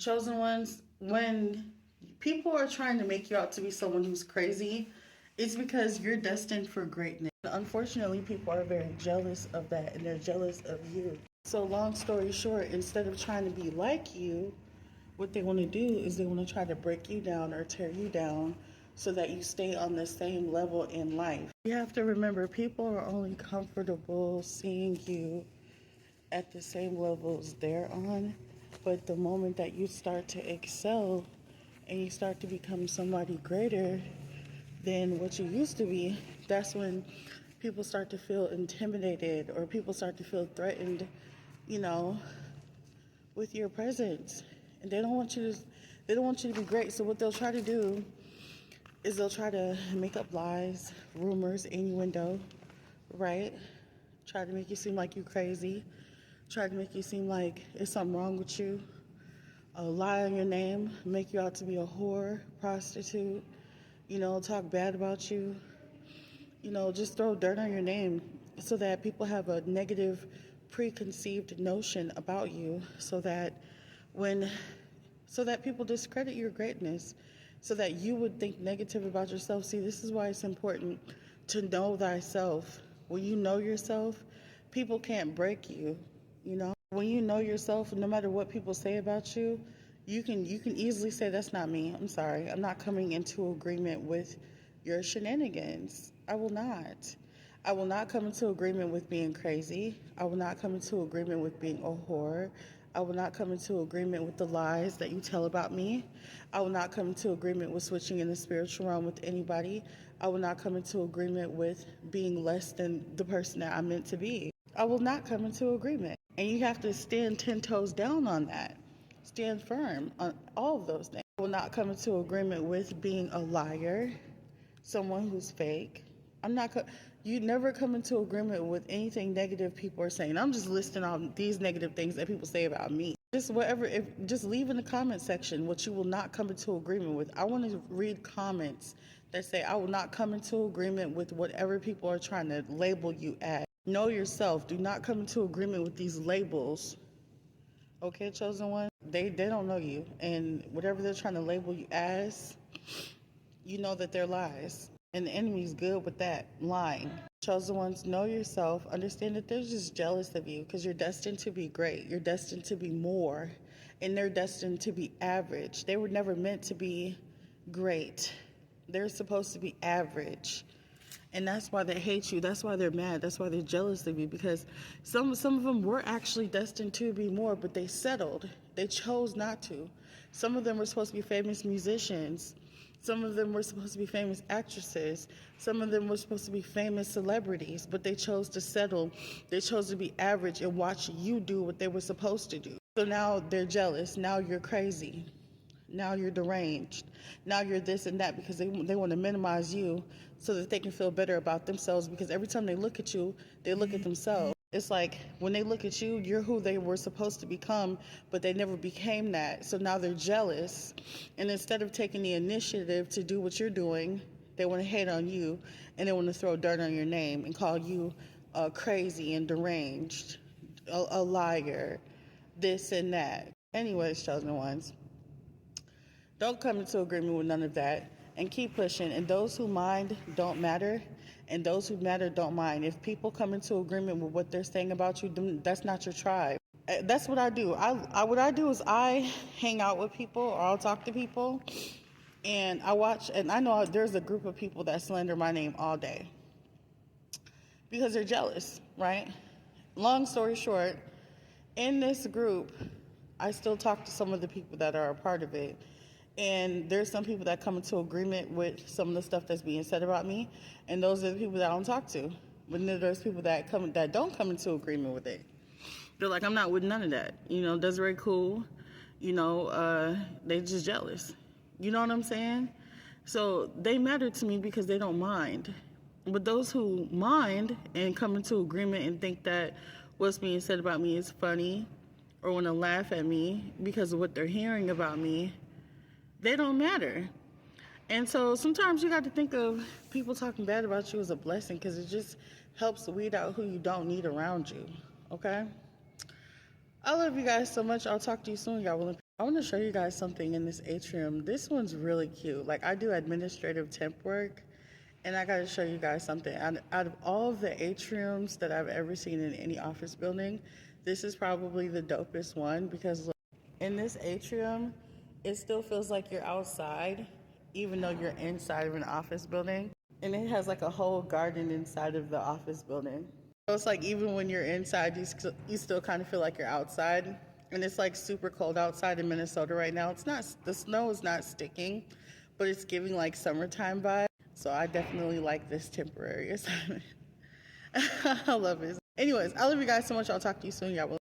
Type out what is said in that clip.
Chosen ones, when people are trying to make you out to be someone who's crazy, it's because you're destined for greatness. Unfortunately, people are very jealous of that and they're jealous of you. So, long story short, instead of trying to be like you, what they want to do is they want to try to break you down or tear you down so that you stay on the same level in life. You have to remember people are only comfortable seeing you at the same levels they're on. But the moment that you start to excel and you start to become somebody greater than what you used to be, that's when people start to feel intimidated or people start to feel threatened, you know, with your presence. And they don't want you to be great. So what they'll try to do is they'll try to make up lies, rumors, innuendo, right? Try to make you seem like you're crazy. Try to make you seem like there's something wrong with you. Lie on your name, make you out to be a whore, prostitute, talk bad about you, just throw dirt on your name so that people have a negative preconceived notion about you when so that people discredit your greatness so that you would think negative about yourself. See, this is why it's important to know thyself. When you know yourself, people can't break you. When you know yourself, no matter what people say about you, you can easily say that's not me. I'm sorry. I'm not coming into agreement with your shenanigans. I will not. I will not come into agreement with being crazy. I will not come into agreement with being a whore. I will not come into agreement with the lies that you tell about me. I will not come into agreement with switching in the spiritual realm with anybody. I will not come into agreement with being less than the person that I'm meant to be. I will not come into agreement. And you have to stand 10 toes down on that. Stand firm on all of those things. I will not come into agreement with being a liar, someone who's fake. You never come into agreement with anything negative people are saying. I'm just listing all these negative things that people say about me. Just leave in the comment section what you will not come into agreement with. I want to read comments that say I will not come into agreement with whatever people are trying to label you as. Know yourself. Do not come into agreement with these labels. Okay, chosen one? They don't know you. And whatever they're trying to label you as, you know that they're lies. And the enemy's good with that, lying. Chosen ones, know yourself. Understand that they're just jealous of you because you're destined to be great. You're destined to be more. And they're destined to be average. They were never meant to be great. They're supposed to be average. And that's why they hate you. That's why they're mad. That's why they're jealous of you, because some of them were actually destined to be more, but they settled. They chose not to. Some of them were supposed to be famous musicians. Some of them were supposed to be famous actresses. Some of them were supposed to be famous celebrities, but they chose to settle. They chose to be average and watch you do what they were supposed to do. So now they're jealous. Now you're crazy. Now you're deranged. Now you're this and that because they want to minimize you so that they can feel better about themselves, because every time they look at you, they look at themselves. It's like when they look at you, you're who they were supposed to become, but they never became that. So now they're jealous. And instead of taking the initiative to do what you're doing, they want to hate on you and they want to throw dirt on your name and call you crazy and deranged, a liar, this and that. Anyways, chosen ones, don't come into agreement with none of that and keep pushing. And those who mind don't matter, and those who matter don't mind. If people come into agreement with what they're saying about you, then that's not your tribe. That's what I do. What I do is I hang out with people or I'll talk to people and I watch, and I know there's a group of people that slander my name all day because they're jealous, right? Long story short, in this group, I still talk to some of the people that are a part of it. And there's some people that come into agreement with some of the stuff that's being said about me, and those are the people that I don't talk to. But then there's people that don't come into agreement with it. They're like, I'm not with none of that. Desiree cool. They just jealous. You know what I'm saying? So they matter to me because they don't mind. But those who mind and come into agreement and think that what's being said about me is funny or want to laugh at me because of what they're hearing about me, they don't matter. And so sometimes you got to think of people talking bad about you as a blessing, because it just helps weed out who you don't need around you. Okay? I love you guys so much. I'll talk to you soon. Y'all will I want to show you guys something in this atrium. This one's really cute. Like, I do administrative temp work, and I got to show you guys something. Out of all of the atriums that I've ever seen in any office building, this is probably the dopest one because look, in this atrium, it still feels like you're outside, even though you're inside of an office building. And it has like a whole garden inside of the office building. So it's like even when you're inside, you still kind of feel like you're outside. And it's like super cold outside in Minnesota right now. It's not, the snow is not sticking, but it's giving like summertime vibe. So I definitely like this temporary assignment. I love it. Anyways, I love you guys so much. I'll talk to you soon. Y'all will